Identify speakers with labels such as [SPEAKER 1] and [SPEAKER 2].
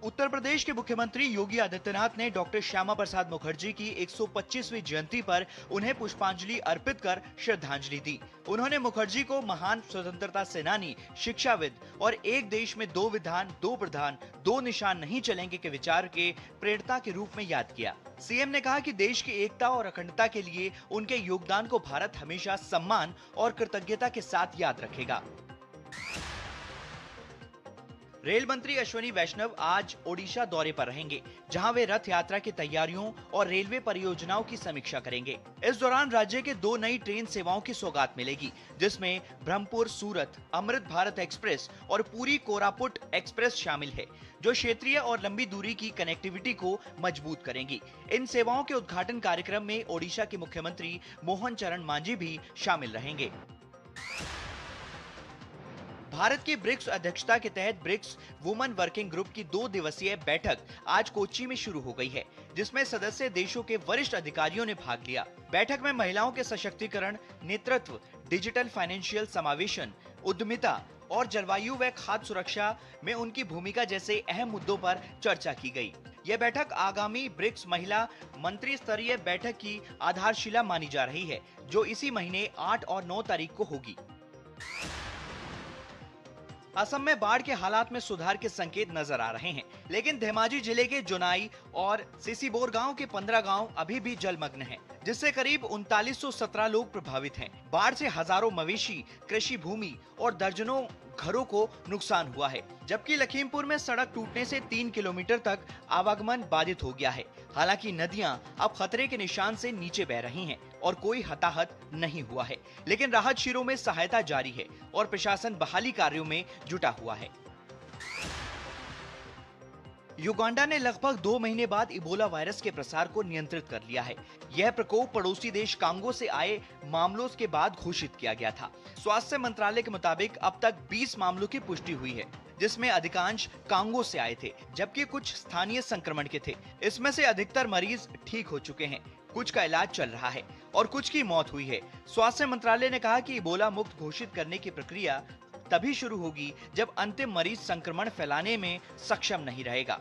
[SPEAKER 1] उत्तर प्रदेश के मुख्यमंत्री योगी आदित्यनाथ ने डॉक्टर श्यामा प्रसाद मुखर्जी की 125वीं जयंती पर उन्हें पुष्पांजलि अर्पित कर श्रद्धांजलि दी। उन्होंने मुखर्जी को महान स्वतंत्रता सेनानी, शिक्षाविद और एक देश में दो विधान, दो प्रधान, दो निशान नहीं चलेंगे के विचार के प्रेरणा के रूप में याद किया। सीएम ने कहा कि देश की एकता और अखंडता के लिए उनके योगदान को भारत हमेशा सम्मान और कृतज्ञता के साथ याद रखेगा। रेल मंत्री अश्विनी वैष्णव आज ओडिशा दौरे पर रहेंगे, जहां वे रथ यात्रा की तैयारियों और रेलवे परियोजनाओं की समीक्षा करेंगे। इस दौरान राज्य के 2 नई ट्रेन सेवाओं की सौगात मिलेगी, जिसमें ब्रह्मपुर सूरत अमृत भारत एक्सप्रेस और पुरी कोरापुट एक्सप्रेस शामिल है, जो क्षेत्रीय और लंबी दूरी की कनेक्टिविटी को मजबूत करेंगी। इन सेवाओं के उद्घाटन कार्यक्रम में ओडिशा के मुख्यमंत्री मोहन चरण मांझी भी शामिल रहेंगे। भारत की ब्रिक्स अध्यक्षता के तहत ब्रिक्स वुमेन वर्किंग ग्रुप की 2 दिवसीय बैठक आज कोच्चि में शुरू हो गई है, जिसमें सदस्य देशों के वरिष्ठ अधिकारियों ने भाग लिया। बैठक में महिलाओं के सशक्तिकरण, नेतृत्व, डिजिटल फाइनेंशियल समावेशन, उद्यमिता और जलवायु व खाद्य सुरक्षा में उनकी भूमिका जैसे अहम मुद्दों पर चर्चा की गई। यह बैठक आगामी ब्रिक्स महिला मंत्री स्तरीय बैठक की आधारशिला मानी जा रही है, जो इसी महीने 8 और 9 तारीख को होगी। असम में बाढ़ के हालात में सुधार के संकेत नजर आ रहे हैं, लेकिन धेमाजी जिले के जोनाई और सिसिबोर गांव के 15 गांव अभी भी जलमग्न हैं, जिससे करीब 3917 लोग प्रभावित हैं। बाढ़ से हजारों मवेशी, कृषि भूमि और दर्जनों घरों को नुकसान हुआ है, जबकि लखीमपुर में सड़क टूटने से 3 किलोमीटर तक आवागमन बाधित हो गया है। हालांकि नदियां अब खतरे के निशान से नीचे बह रही हैं और कोई हताहत नहीं हुआ है, लेकिन राहत शिविरों में सहायता जारी है और प्रशासन बहाली कार्यों में जुटा हुआ है। युगांडा ने लगभग 2 महीने बाद इबोला वायरस के प्रसार को नियंत्रित कर लिया है। यह प्रकोप पड़ोसी देश कांगो से आए मामलों के बाद घोषित किया गया था। स्वास्थ्य मंत्रालय के मुताबिक अब तक 20 मामलों की पुष्टि हुई है, जिसमें अधिकांश कांगो से आए थे, जबकि कुछ स्थानीय संक्रमण के थे। इसमें से अधिकतर मरीज ठीक हो चुके हैं, कुछ का इलाज चल रहा है और कुछ की मौत हुई है। स्वास्थ्य मंत्रालय ने कहा कि इबोला मुक्त घोषित करने की प्रक्रिया तभी शुरू होगी जब अंतिम मरीज संक्रमण फैलाने में सक्षम नहीं रहेगा।